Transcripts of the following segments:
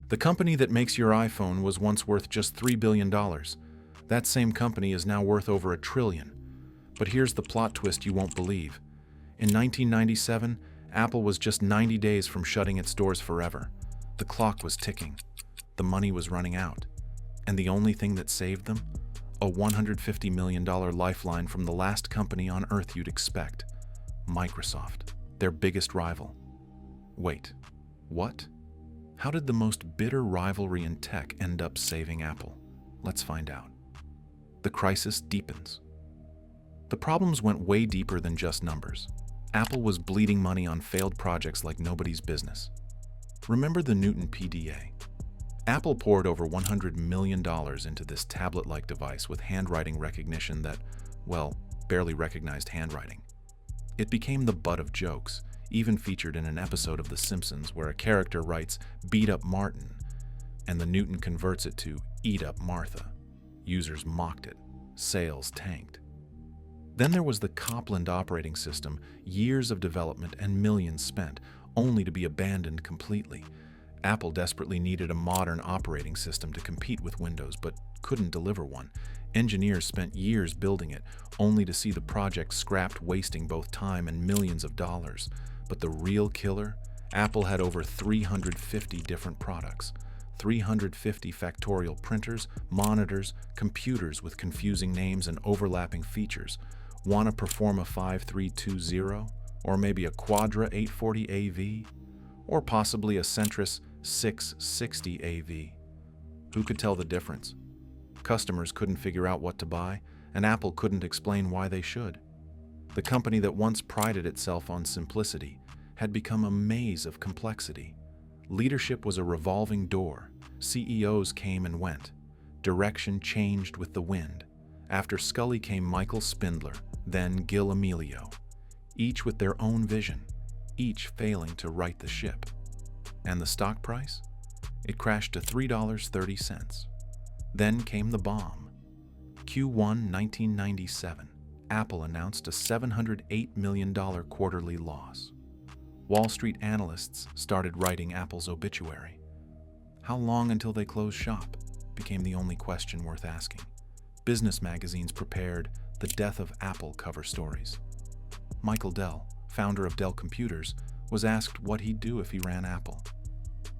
The company that makes your iPhone was once worth just $3 billion. That same company is now worth over $1 trillion. But here's the plot twist you won't believe. In 1997, Apple was just 90 days from shutting its doors forever. The clock was ticking. The money was running out. And the only thing that saved them? A $150 million lifeline from the last company on Earth you'd expect. Microsoft, their biggest rival. Wait, what? How did the most bitter rivalry in tech end up saving Apple? Let's find out. The crisis deepens. The problems went way deeper than just numbers. Apple was bleeding money on failed projects like nobody's business. Remember the Newton PDA? Apple poured over $100 million into this tablet-like device with handwriting recognition that, well, barely recognized handwriting. It became the butt of jokes, even featured in an episode of The Simpsons where a character writes, "Beat up Martin," and the Newton converts it to "Eat up Martha." Users mocked it. Sales tanked. Then there was the Copland operating system, years of development and millions spent, only to be abandoned completely. Apple desperately needed a modern operating system to compete with Windows, but couldn't deliver one. Engineers spent years building it, only to see the project scrapped, wasting both time and millions of dollars. But the real killer? Apple had over 350 different products. 350 factorial printers, monitors, computers with confusing names and overlapping features. Want a Performa 5320? Or maybe a Quadra 840 AV? Or possibly a Centris 660 AV? Who could tell the difference? Customers couldn't figure out what to buy, and Apple couldn't explain why they should. The company that once prided itself on simplicity had become a maze of complexity. Leadership was a revolving door. CEOs came and went. Direction changed with the wind. After Scully came Michael Spindler, then Gil Amelio, each with their own vision, each failing to right the ship. And the stock price? It crashed to $3.30. Then came the bomb. Q1 1997, Apple announced a $708 million quarterly loss. Wall Street analysts started writing Apple's obituary. How long until they closed shop became the only question worth asking. Business magazines prepared the death of Apple cover stories. Michael Dell, founder of Dell Computers, was asked what he'd do if he ran Apple.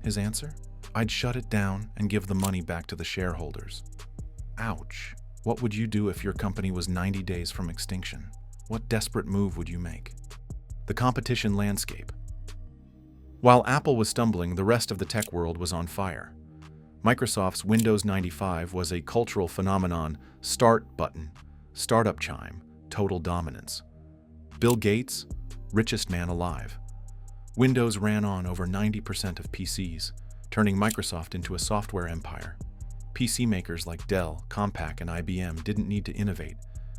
His answer? "I'd shut it down and give the money back to the shareholders." Ouch. What would you do if your company was 90 days from extinction? What desperate move would you make? The competition landscape. While Apple was stumbling, the rest of the tech world was on fire. Microsoft's Windows 95 was a cultural phenomenon. Start button, startup chime, total dominance. Bill Gates, richest man alive. Windows ran on over 90% of PCs, turning Microsoft into a software empire. PC makers like Dell, Compaq, and IBM didn't need to innovate.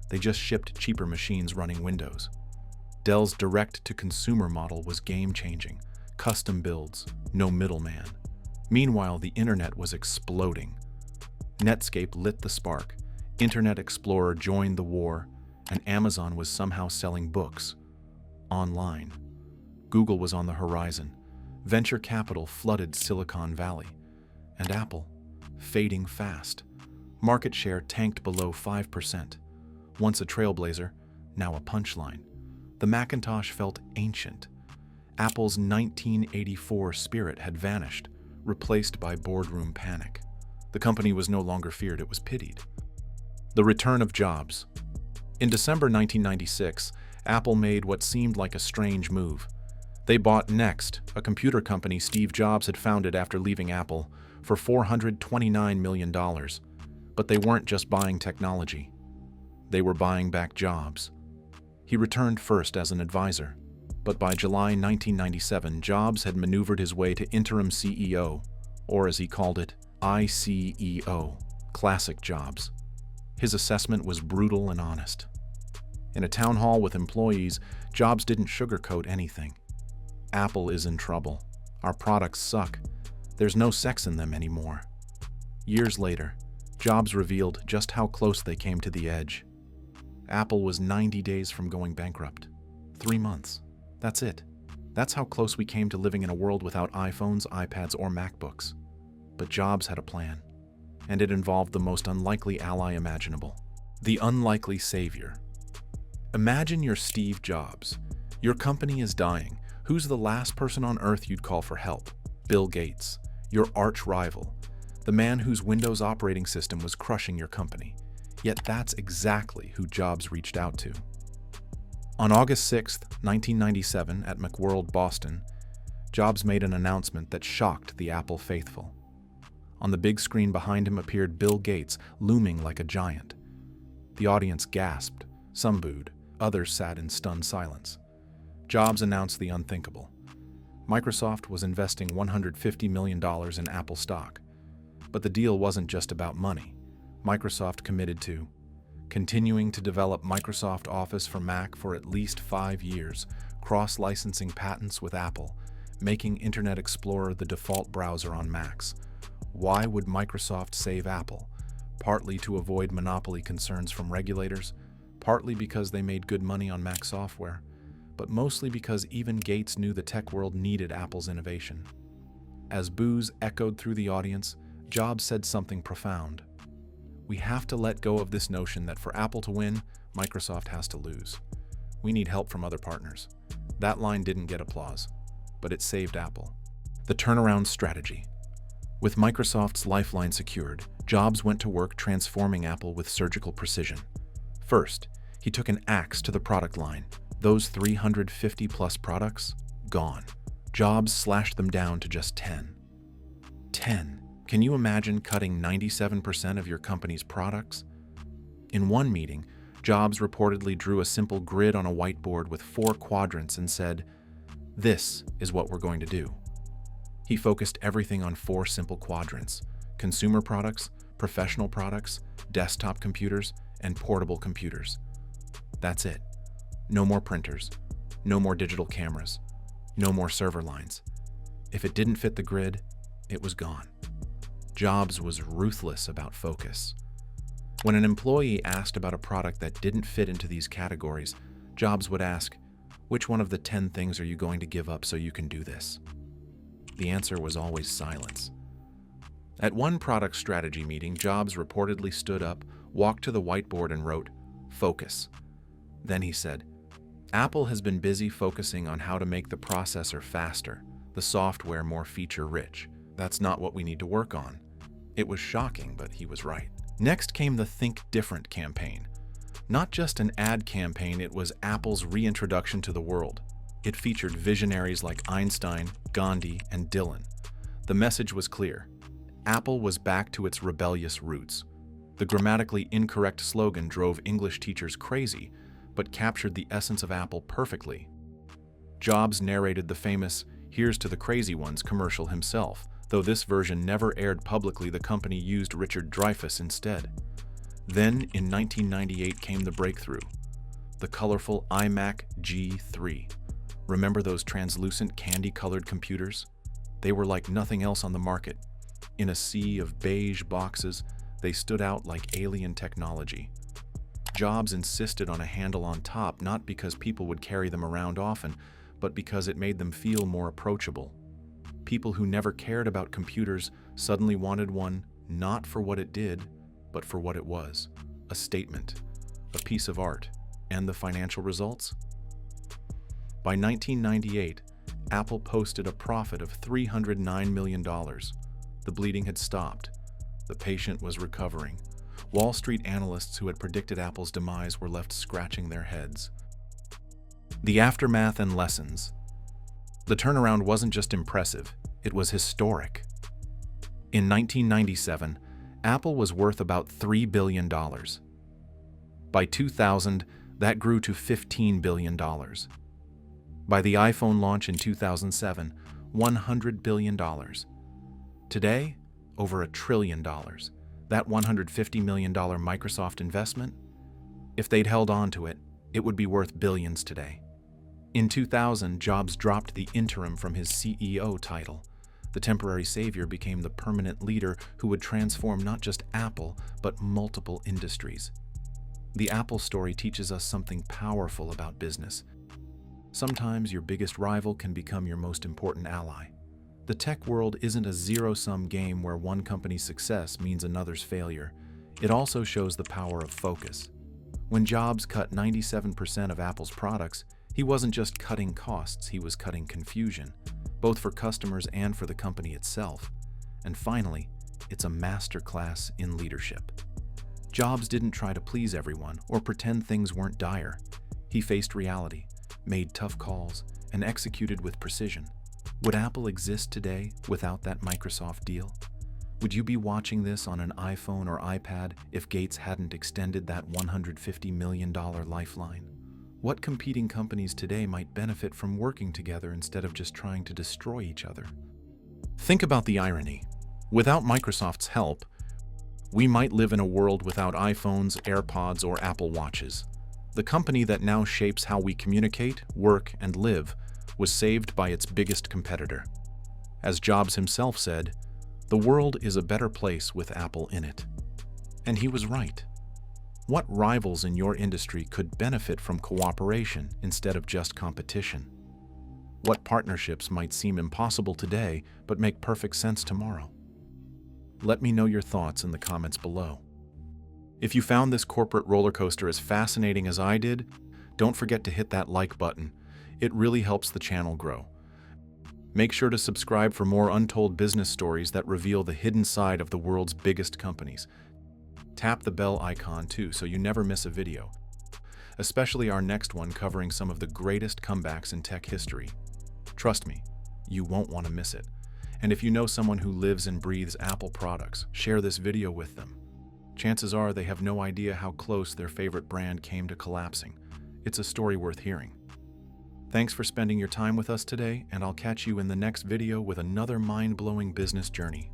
They just shipped cheaper machines running Windows. Dell's direct-to-consumer model was game-changing. Custom builds, no middleman. Meanwhile, the internet was exploding. Netscape lit the spark, Internet Explorer joined the war, and Amazon was somehow selling books online. Google was on the horizon. Venture capital flooded Silicon Valley. And Apple, fading fast. Market share tanked below 5%. Once a trailblazer, now a punchline. The Macintosh felt ancient. Apple's 1984 spirit had vanished, replaced by boardroom panic. The company was no longer feared, it was pitied. The return of Jobs. In December 1996, Apple made what seemed like a strange move. They bought Next, a computer company Steve Jobs had founded after leaving Apple, for $429 million. But they weren't just buying technology. They were buying back Jobs. He returned first as an advisor, but by July 1997, Jobs had maneuvered his way to interim CEO, or as he called it, ICEO, classic Jobs. His assessment was brutal and honest. In a town hall with employees, Jobs didn't sugarcoat anything. Apple is in trouble. Our products suck. There's no sex in them anymore. Years later, Jobs revealed just how close they came to the edge. Apple was 90 days from going bankrupt. 3 months. That's it. That's how close we came to living in a world without iPhones, iPads, or MacBooks. But Jobs had a plan, and it involved the most unlikely ally imaginable: the unlikely savior. Imagine you're Steve Jobs. Your company is dying. Who's the last person on earth you'd call for help? Bill Gates, your arch rival, the man whose Windows operating system was crushing your company. Yet that's exactly who Jobs reached out to. On August 6, 1997, at Macworld, Boston, Jobs made an announcement that shocked the Apple faithful. On the big screen behind him appeared Bill Gates, looming like a giant. The audience gasped, some booed, others sat in stunned silence. Jobs announced the unthinkable. Microsoft was investing $150 million in Apple stock. But the deal wasn't just about money. Microsoft committed to continuing to develop Microsoft Office for Mac for at least 5 years, cross-licensing patents with Apple, making Internet Explorer the default browser on Macs. Why would Microsoft save Apple? Partly to avoid monopoly concerns from regulators, partly because they made good money on Mac software, but mostly because even Gates knew the tech world needed Apple's innovation. As boos echoed through the audience, Jobs said something profound. We have to let go of this notion that for Apple to win, Microsoft has to lose. We need help from other partners. That line didn't get applause, but it saved Apple. The turnaround strategy. With Microsoft's lifeline secured, Jobs went to work transforming Apple with surgical precision. First, he took an axe to the product line. Those 350-plus products, gone. Jobs slashed them down to just 10. 10. Can you imagine cutting 97% of your company's products? In one meeting, Jobs reportedly drew a simple grid on a whiteboard with 4 quadrants and said, "This is what we're going to do." He focused everything on 4 simple quadrants: consumer products, professional products, desktop computers, and portable computers. That's it. No more printers, no more digital cameras, no more server lines. If it didn't fit the grid, it was gone. Jobs was ruthless about focus. When an employee asked about a product that didn't fit into these categories, Jobs would ask, "Which one of the 10 things are you going to give up so you can do this?" The answer was always silence. At one product strategy meeting, Jobs reportedly stood up, walked to the whiteboard and wrote, "Focus." Then he said, "Apple has been busy focusing on how to make the processor faster, the software more feature-rich. That's not what we need to work on." It was shocking, but he was right. Next came the Think Different campaign. Not just an ad campaign, it was Apple's reintroduction to the world. It featured visionaries like Einstein, Gandhi, and Dylan. The message was clear. Apple was back to its rebellious roots. The grammatically incorrect slogan drove English teachers crazy, but captured the essence of Apple perfectly. Jobs narrated the famous "Here's to the Crazy Ones" commercial himself. Though this version never aired publicly, the company used Richard Dreyfuss instead. Then, in 1998, came the breakthrough: the colorful iMac G3. Remember those translucent, candy-colored computers? They were like nothing else on the market. In a sea of beige boxes, they stood out like alien technology. Jobs insisted on a handle on top, not because people would carry them around often, but because it made them feel more approachable. People who never cared about computers suddenly wanted one, not for what it did, but for what it was: a statement, a piece of art. And the financial results? By 1998, Apple posted a profit of $309 million. The bleeding had stopped. The patient was recovering. Wall Street analysts who had predicted Apple's demise were left scratching their heads. The aftermath and lessons. The turnaround wasn't just impressive, it was historic. In 1997, Apple was worth about $3 billion. By 2000, that grew to $15 billion. By the iPhone launch in 2007, $100 billion. Today, over $1 trillion. That $150 million Microsoft investment? If they'd held on to it, it would be worth billions today. In 2000, Jobs dropped the interim from his CEO title. The temporary savior became the permanent leader who would transform not just Apple, but multiple industries. The Apple story teaches us something powerful about business. Sometimes your biggest rival can become your most important ally. The tech world isn't a zero-sum game where one company's success means another's failure. It also shows the power of focus. When Jobs cut 97% of Apple's products, he wasn't just cutting costs, he was cutting confusion, both for customers and for the company itself. And finally, it's a masterclass in leadership. Jobs didn't try to please everyone or pretend things weren't dire. He faced reality, made tough calls, and executed with precision. Would Apple exist today without that Microsoft deal? Would you be watching this on an iPhone or iPad if Gates hadn't extended that $150 million lifeline? What competing companies today might benefit from working together instead of just trying to destroy each other? Think about the irony. Without Microsoft's help, we might live in a world without iPhones, AirPods, or Apple Watches. The company that now shapes how we communicate, work, and live was saved by its biggest competitor. As Jobs himself said, "The world is a better place with Apple in it." And he was right. What rivals in your industry could benefit from cooperation instead of just competition? What partnerships might seem impossible today but make perfect sense tomorrow? Let me know your thoughts in the comments below. If you found this corporate roller coaster as fascinating as I did, don't forget to hit that like button. It really helps the channel grow. Make sure to subscribe for more untold business stories that reveal the hidden side of the world's biggest companies. Tap the bell icon too so you never miss a video, especially our next one covering some of the greatest comebacks in tech history. Trust me, you won't want to miss it. And if you know someone who lives and breathes Apple products, share this video with them. Chances are they have no idea how close their favorite brand came to collapsing. It's a story worth hearing. Thanks for spending your time with us today, and I'll catch you in the next video with another mind-blowing business journey.